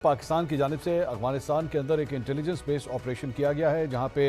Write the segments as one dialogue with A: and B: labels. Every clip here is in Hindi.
A: पाकिस्तान की जानिब से अफगानिस्तान के अंदर एक इंटेलिजेंस बेस्ड ऑपरेशन किया गया है, जहाँ पे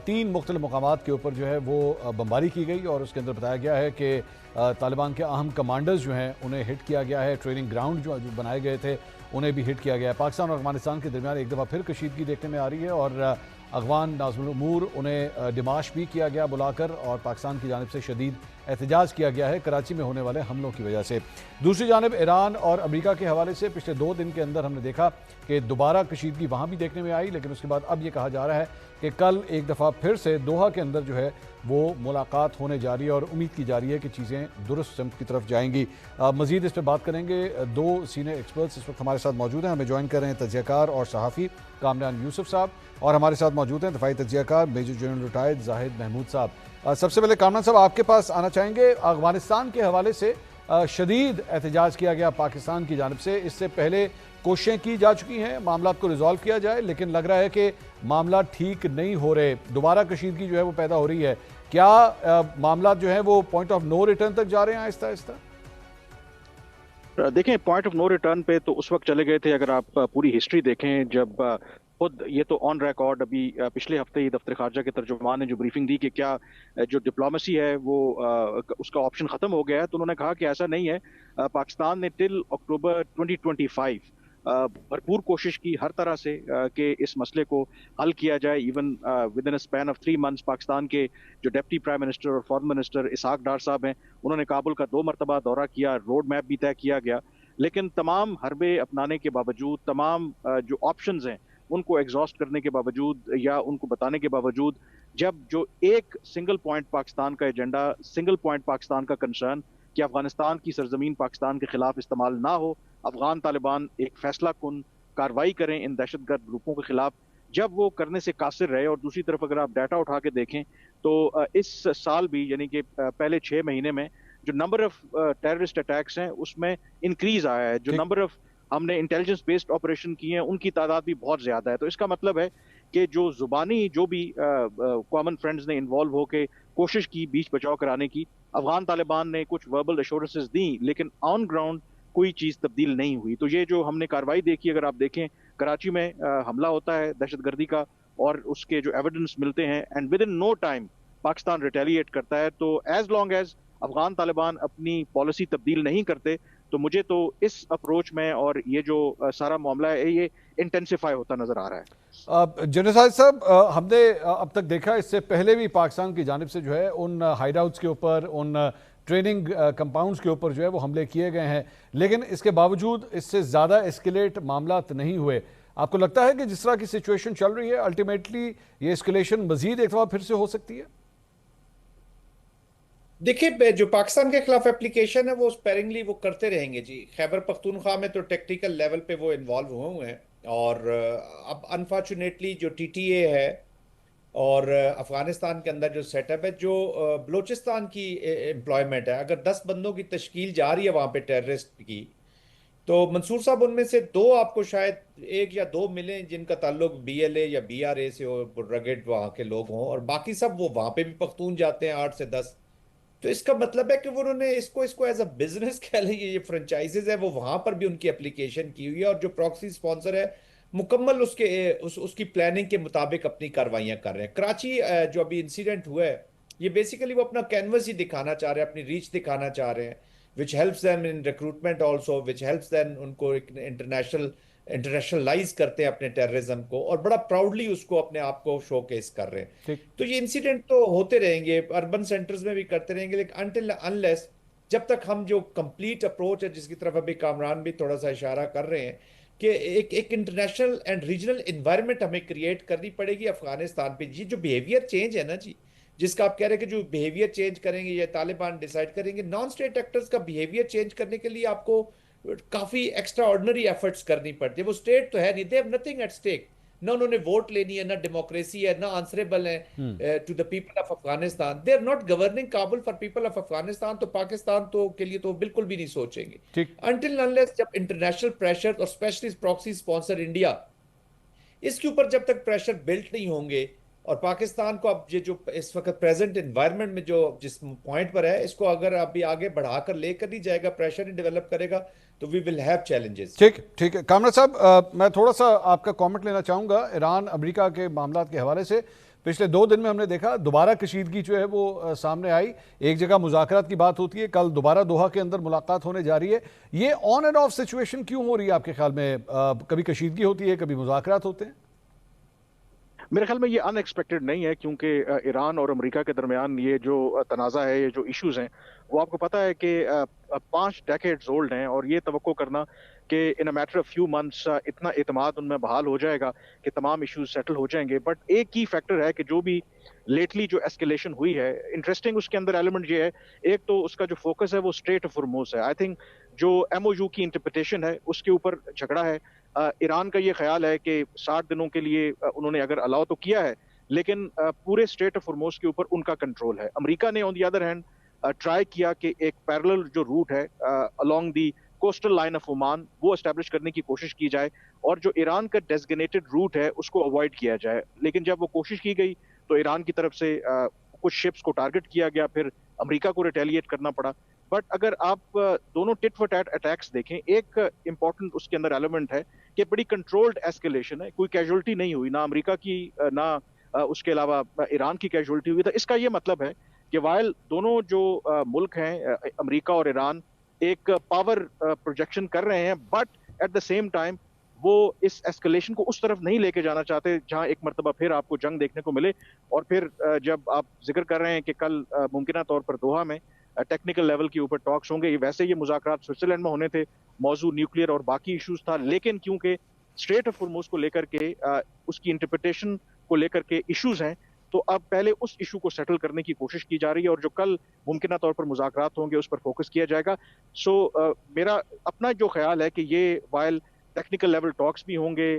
A: 3 मुख्तलिफ मकामात के ऊपर जो है वो बमबारी की गई और उसके अंदर बताया गया है कि तालिबान के अहम कमांडर्स जो हैं उन्हें हिट किया गया है। ट्रेनिंग ग्राउंड जो बनाए गए थे उन्हें भी हिट किया गया है। पाकिस्तान और अफगानिस्तान के दरमियान एक दफ़ा फिर कशीदगी देखने में आ रही है और अफगान नाज़िमुल उमूर उन्हें डिमाश भी किया गया बुलाकर और पाकिस्तान की जानिब से शदीद एहतजाज किया गया है कराची में होने वाले हमलों की वजह से। दूसरी जानिब ईरान और अमेरिका के हवाले से पिछले 2 दिन के अंदर हमने देखा कि दोबारा कशीदगी वहाँ भी देखने में आई, लेकिन उसके बाद अब ये कहा जा रहा है कि कल एक दफ़ा फिर से दोहा के अंदर जो है वो मुलाकात होने जा रही है और उम्मीद की जा रही है कि चीज़ें दुरुस्त सिमत की तरफ जाएंगी। मज़ीद इस पर बात करेंगे। 2 सीनियर एक्सपर्ट्स इस वक्त हमारे साथ मौजूद हैं। हमें ज्वाइन कर रहे हैं तज्ज़ियाकार और सहाफ़ी कामरान यूसुफ साहब, और हमारे साथ मौजूद हैं दफ़ाई तज्ज़ियाकार major general retired Zahid Mahmood साहब। सबसे पहले कामरान साहब आपके पास आना चाहेंगे। अफगानिस्तान के हवाले से शदीद एहतजाज किया गया पाकिस्तान की जानिब से। इससे पहले कोशिशें की जा चुकी हैं मामला को रिजॉल्व किया जाए, लेकिन लग रहा है कि मामला ठीक नहीं हो रहे, दोबारा कशीदगी जो है वो पैदा हो रही है। क्या मामला जो है वो पॉइंट ऑफ नो रिटर्न तक जा रहे हैं आहिस्ता आहिस्ता?
B: देखें, पॉइंट ऑफ नो रिटर्न पे तो उस वक्त चले गए थे। अगर आप पूरी हिस्ट्री देखें, जब खुद ये तो ऑन रिकॉर्ड अभी पिछले हफ्ते ही दफ्तर खारजा के तर्जुमान ने जो ब्रीफिंग दी कि क्या जो डिप्लोमेसी है वो उसका ऑप्शन खत्म हो गया है, तो उन्होंने कहा कि ऐसा नहीं है। पाकिस्तान ने टिल अक्टूबर 2025 भरपूर कोशिश की हर तरह से कि इस मसले को हल किया जाए। Even with in span of 3 months Pakistan के जो डिप्टी प्राइम मिनिस्टर और फॉरेन मिनिस्टर इसहाक डार साहब हैं, उन्होंने काबुल का 2 मरतबा दौरा किया, रोड मैप भी तय किया गया। लेकिन तमाम हरबे अपनाने के बावजूद, तमाम जो ऑप्शंस हैं उनको एग्जॉस्ट करने के बावजूद या उनको बताने के बावजूद, जब जो एक सिंगल पॉइंट पाकिस्तान का एजेंडा, सिंगल पॉइंट पाकिस्तान का कंसर्न कि अफगानिस्तान की सरजमीन पाकिस्तान के खिलाफ इस्तेमाल ना हो, अफगान तालिबान एक फैसला कुन कार्रवाई करें इन दहशतगर्द ग्रुपों के खिलाफ, जब वो करने से कासिर रहे। और दूसरी तरफ अगर आप डाटा उठा के देखें तो इस साल भी, यानी कि पहले 6 महीने में जो नंबर ऑफ टेररिस्ट अटैक्स हैं उसमें इंक्रीज आया है। जो नंबर ऑफ हमने इंटेलिजेंस बेस्ड ऑपरेशन किए हैं उनकी तादाद भी बहुत ज्यादा है। तो इसका मतलब है कि जो जुबानी जो भी कॉमन फ्रेंड्स ने इन्वॉल्व होकर कोशिश की बीच बचाव कराने की, अफगान तालिबान ने कुछ वर्बल एश्योरेंसेस दी, लेकिन ऑन ग्राउंड कोई चीज तब्दील नहीं हुई। तो ये जो हमने कार्रवाई देखी, अगर आप देखें, कराची में हमला होता है दहशतगर्दी का और उसके जो एविडेंस मिलते हैं and within no time Pakistan retaliate करता है। तो as long as Afghan Taliban अपनी पॉलिसी तब्दील नहीं करते, तो मुझे तो इस अप्रोच में और ये जो सारा मामला है ये इंटेंसिफाई होता नजर आ रहा है।
A: जनरल साहब, हमने अब तक देखा, इससे पहले भी पाकिस्तान की जानिब से जो है उन हाइडआउट्स के ऊपर, उन ट्रेनिंग कंपाउंड्स के ऊपर जो है वो हमले किए गए हैं, लेकिन इसके बावजूद इससे ज़्यादा एस्केलेट मामला नहीं हुए। आपको लगता है कि जिस तरह की सिचुएशन चल रही है अल्टीमेटली ये एस्केलेशन मजीद एक दफ़ा फिर से हो सकती है?
C: देखिए, जो पाकिस्तान के खिलाफ एप्लीकेशन है वो स्पेरिंगली वो करते रहेंगे जी। खैबर पख्तूनख्वा में तो टेक्निकल लेवल पे वो इन्वॉल्व हुए हैं, और अब अनफॉर्चुनेटली जो टीटीए है और अफगानिस्तान के अंदर जो सेटअप है, जो बलूचिस्तान की एम्प्लॉयमेंट है, अगर 10 बंदों की तश्कील जा रही है वहाँ पे टेररिस्ट की, तो मंसूर साहब उनमें से 2 आपको शायद 1 या 2 मिले जिनका ताल्लुक बीएलए या बीआरए से हो, बुर्रगेड वहाँ के लोग हों, और बाकी सब वो वहाँ पे भी पख्तून जाते हैं 8 से 10। तो इसका मतलब है कि वो उन्होंने इसको इसको एज अ बिजनेस कह लीजिए, ये फ्रेंचाइजेज है, वो वहां पर भी उनकी एप्लीकेशन की हुई है, और जो प्रॉक्सी स्पॉन्सर है मुकम्मल उसकी प्लानिंग के मुताबिक अपनी कार्रवाइयां कर रहे हैं। कराची जो अभी इंसिडेंट हुआ है, ये बेसिकली वो अपना कैनवस ही दिखाना चाह रहे हैं, अपनी रीच दिखाना चाह रहे हैं, which helps them in recruitment also, which helps them उनको इंटरनेशनलाइज करते हैं अपने टेररिज्म को, और बड़ा प्राउडली उसको अपने आप को शोकेस कर रहे हैं।
A: ठीक।
C: तो ये इंसिडेंट तो होते रहेंगे, अर्बन सेंटर्स में भी करते रहेंगे, लेकिन अनटिल अनलेस, जब तक हम जो कंप्लीट अप्रोच है जिसकी तरफ अभी कामरान भी थोड़ा सा इशारा कर रहे हैं कि एक एक इंटरनेशनल एंड रीजनल एनवायरनमेंट हमें क्रिएट करनी पड़ेगी अफगानिस्तान पे। ये जो बिहेवियर चेंज है ना जी, जिसका आप कह रहे हैं कि जो बिहेवियर चेंज करेंगे ये तालिबान डिसाइड करेंगे, नॉन स्टेट एक्टर्स का बिहेवियर चेंज करने के लिए आपको काफी एक्स्ट्रा ऑर्डिनरी एफर्ट्स करनी पड़ती है। वो स्टेट तो है नहीं, they have nothing at stake, ना उन्होंने वोट लेनी है, ना डेमोक्रेसी है, ना आंसरेबल है to the people of Afghanistan. They are not governing Kabul for people of Afghanistan. तो पाकिस्तान तो के लिए तो बिल्कुल भी नहीं सोचेंगे
A: ठीक।
C: अनटिल अनलेस जब इंटरनेशनल प्रेशर और स्पेशली प्रॉक्सी स्पॉन्सर इंडिया इसके ऊपर जब तक प्रेशर बिल्ट नहीं होंगे, और पाकिस्तान को अब ये जो इस वक्त प्रेजेंट एनवायरनमेंट में जो जिस पॉइंट पर है, इसको अगर अभी आगे बढ़ाकर लेकर नहीं जाएगा, प्रेशर नहीं डेवलप करेगा, तो वी विल हैव चैलेंजेस।
A: ठीक है कामराज साहब, मैं थोड़ा सा आपका कमेंट लेना चाहूँगा ईरान अमेरिका के मामला के हवाले से। पिछले 2 दिन में हमने देखा दोबारा कशीदगी जो है वो सामने आई। एक जगह मुज़ाकरात की बात होती है, कल दोबारा दोहा के अंदर मुलाकात होने जा रही है। ये ऑन एंड ऑफ सिचुएशन क्यों हो रही है आपके ख्याल में? कभी कशीदगी होती है, कभी मुज़ाकरात होते हैं?
B: मेरे ख्याल में ये अनएक्सपेक्टेड नहीं है, क्योंकि ईरान और अमेरिका के दरमियान ये जो तनाज़ा है, ये जो इश्यूज हैं, वो आपको पता है कि 5 डेकेड्स ओल्ड हैं। और ये तवक्को करना कि in a matter of few months इतना एतमाद उनमें बहाल हो जाएगा कि तमाम इश्यूज सेटल हो जाएंगे। बट एक की फैक्टर है कि जो भी लेटली जो एस्केलेशन हुई है, इंटरेस्टिंग उसके अंदर एलिमेंट ये है, एक तो उसका जो फोकस है वो स्ट्रेट ऑफ हॉर्मुज़ है। आई थिंक जो एमओयू की इंटरप्रिटेशन है उसके ऊपर झगड़ा है। ईरान का ये ख्याल है कि 60 दिनों के लिए उन्होंने अगर अलाउ तो किया है, लेकिन पूरे स्ट्रेट ऑफ हॉर्मुज़ के ऊपर उनका कंट्रोल है। अमेरिका ने on the other hand try किया कि एक पैरेलल जो रूट है along the coastal line of Oman वो एस्टेब्लिश करने की कोशिश की जाए, और जो ईरान का डेजिग्नेटेड रूट है उसको अवॉइड किया जाए। लेकिन जब वो कोशिश की गई तो ईरान की तरफ से कुछ शिप्स को टारगेट किया गया, फिर अमेरिका को रिटेलिएट करना पड़ा। बट अगर आप दोनों टिट फॉर टैट अटैक्स देखें, एक इंपॉर्टेंट उसके अंदर एलिमेंट है कि बड़ी कंट्रोल्ड एस्केलेशन है, कोई कैजुअलिटी नहीं हुई, ना अमेरिका की ना उसके अलावा ईरान की कैजुअलिटी हुई। तो इसका ये मतलब है कि वाइल दोनों जो मुल्क हैं अमेरिका और ईरान एक पावर प्रोजेक्शन कर रहे हैं, but at the same time वो इस एस्केलेशन को उस तरफ नहीं लेके जाना चाहते जहां एक मर्तबा फिर आपको जंग देखने को मिले। और फिर जब आप जिक्र कर रहे हैं कि कल मुमकिन तौर पर दोहा में टेक्निकल लेवल के ऊपर टॉक्स होंगे, वैसे ये मुज़ाकरात स्विट्जरलैंड में होने थे, मौजू न्यूक्लियर और बाकी इश्यूज था, लेकिन क्योंकि स्ट्रेट ऑफ हॉर्मुज़ को लेकर के उसकी इंटरप्रिटेशन को लेकर के इश्यूज हैं, तो अब पहले उस इशू को सेटल करने की कोशिश की जा रही है, और जो कल मुमकिन तौर पर मुज़ाकरात होंगे उस पर फोकस किया जाएगा। मेरा अपना जो ख्याल है कि ये वाइल टेक्निकल लेवल टॉक्स भी होंगे,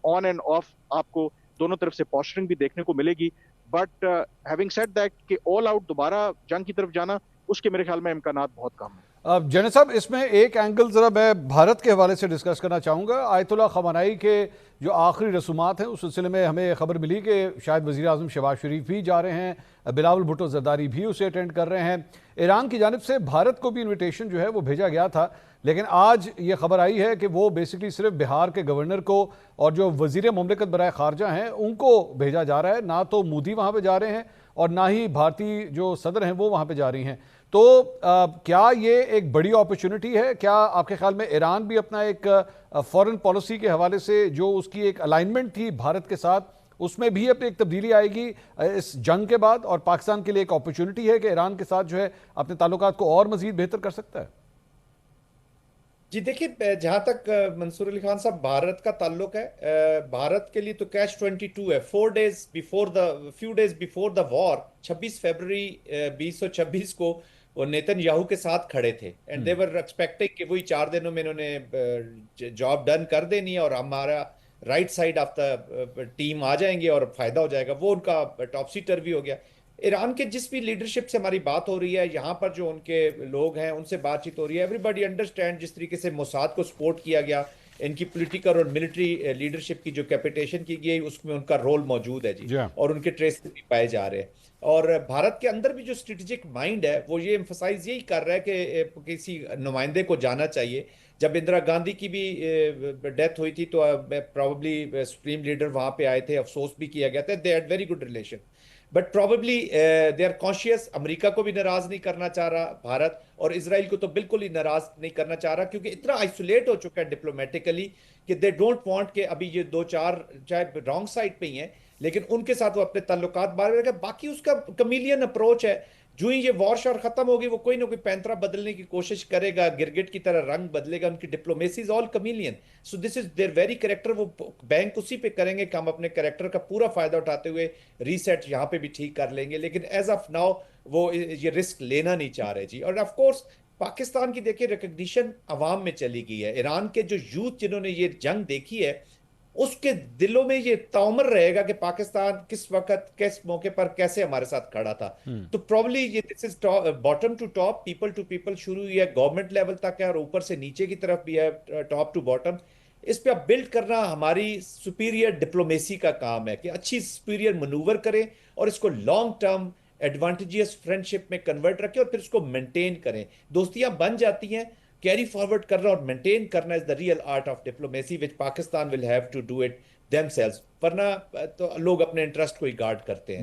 B: ऑन एंड ऑफ आपको दोनों तरफ से पोस्टरिंग भी देखने को मिलेगी। बट हैविंग सेड दैट कि ऑल आउट दोबारा जंग की तरफ जाना, उसके मेरे ख्याल में इम्कानात बहुत कम है।
A: अब जैन साहब, इसमें एक एंगल ज़रा मैं भारत के हवाले से डिस्कस करना चाहूँगा। आयतुल्लाह खamenei के जो आखिरी रसूमात हैं उस सिलसिले में हमें खबर मिली कि शायद वज़ीर आज़म शहबाज शरीफ भी जा रहे हैं, बिलावल भुट्टो ज़रदारी भी उसे अटेंड कर रहे हैं। ईरान की जानिब से भारत को भी इन्विटेशन जो है वो भेजा गया था, लेकिन आज ये खबर आई है कि वो बेसिकली सिर्फ बिहार के गवर्नर को और जो वज़ीर मुमलिकत बराए खारजा हैं उनको भेजा जा रहा है। ना तो मोदी वहाँ पर जा रहे हैं और ना ही भारतीय जो सदर हैं वो वहाँ पर जा रही हैं। तो क्या ये एक बड़ी अपॉर्चुनिटी है? क्या आपके ख्याल में ईरान भी अपना एक फॉरेन पॉलिसी के हवाले से जो उसकी एक अलाइनमेंट थी भारत के साथ, उसमें भी अब एक तब्दीली आएगी इस जंग के बाद, और पाकिस्तान के लिए एक अपॉर्चुनिटी है कि ईरान के साथ जो है अपने ताल्लुकात को और मजीद बेहतर कर सकता है?
C: जी देखिए, जहां तक मंसूर अली खान साहब भारत का ताल्लुक है, भारत के लिए तो कैच 22 है। 4 डेज बिफोर द वॉर 26 फरवरी 2026 को वो नेतन्याहू के साथ खड़े थे, एंड दे वर एक्सपेक्टिंग कि वही 4 दिनों में इन्होंने जॉब डन कर देनी है और हमारा right side of the team आ जाएंगे और फायदा हो जाएगा। वो उनका टॉपसी टर्वी हो गया। ईरान के जिस भी लीडरशिप से हमारी बात हो रही है, यहाँ पर जो उनके लोग हैं उनसे बातचीत हो रही है, एवरीबॉडी अंडरस्टैंड जिस तरीके से मोसाद को सपोर्ट किया गया, इनकी पॉलिटिकल और मिलिट्री लीडरशिप की जो कैपिटेशन की गई उसमें उनका रोल मौजूद है जी, और उनके ट्रेस भी पाए जा रहे हैं। और भारत के अंदर भी जो स्ट्रेटेजिक माइंड है वो ये एम्फसाइज यही कर रहा है कि किसी नुमाइंदे को जाना चाहिए। जब इंदिरा गांधी की भी डेथ हुई थी तो प्रॉब्ली सुप्रीम लीडर वहां पे आए थे, अफसोस भी किया गया था। They had very good relation, but probably they are conscious. America को भी नाराज नहीं करना चाह रहा भारत, और इसराइल को तो बिल्कुल ही नाराज नहीं करना चाह रहा, क्योंकि इतना आइसोलेट हो चुका है डिप्लोमेटिकली कि दे डोंट वांट के अभी ये 2-4 चाहे रॉन्ग साइड पे ही हैं, लेकिन उनके साथ वो अपने ताल्लुकात बाहर रखे। बाकी उसका कमीलियन अप्रोच है, जो ही ये वॉर शॉर खत्म होगी वो कोई ना कोई पैंतरा बदलने की कोशिश करेगा, गिरगिट की तरह रंग बदलेगा। उनकी diplomacy is all chameleon, so this is their very character. वो बैंक उसी पे करेंगे कि हम अपने कैरेक्टर का पूरा फायदा उठाते हुए रीसेट यहाँ पे भी ठीक कर लेंगे, लेकिन एज ऑफ नाउ वो ये रिस्क लेना नहीं चाह रहे जी। और ऑफ कोर्स पाकिस्तान की देखिए रिकग्निशन अवाम में चली गई है। ईरान के जो यूथ जिन्होंने ये जंग देखी है उसके दिलों में ये तौमर रहेगा कि पाकिस्तान किस वक्त किस मौके पर कैसे हमारे साथ खड़ा था। तो प्रॉब्ली ये this is bottom to top, people to people शुरू हुई है, गवर्नमेंट लेवल तक है और ऊपर से नीचे की तरफ भी है, टॉप टू बॉटम। इस पे अब बिल्ड करना हमारी सुपीरियर डिप्लोमेसी का काम है कि अच्छी सुपीरियर मनूवर करें और इसको लॉन्ग टर्म एडवांटेजियस फ्रेंडशिप में कन्वर्ट रखें और फिर उसको मेंटेन करें। दोस्तियां बन जाती हैं कैरी फॉरवर्ड करना और मेंटेन करना is the real art of diplomacy which Pakistan will have to do it themselves, वरना तो लोग अपने इंटरेस्ट को ही गार्ड करते हैं।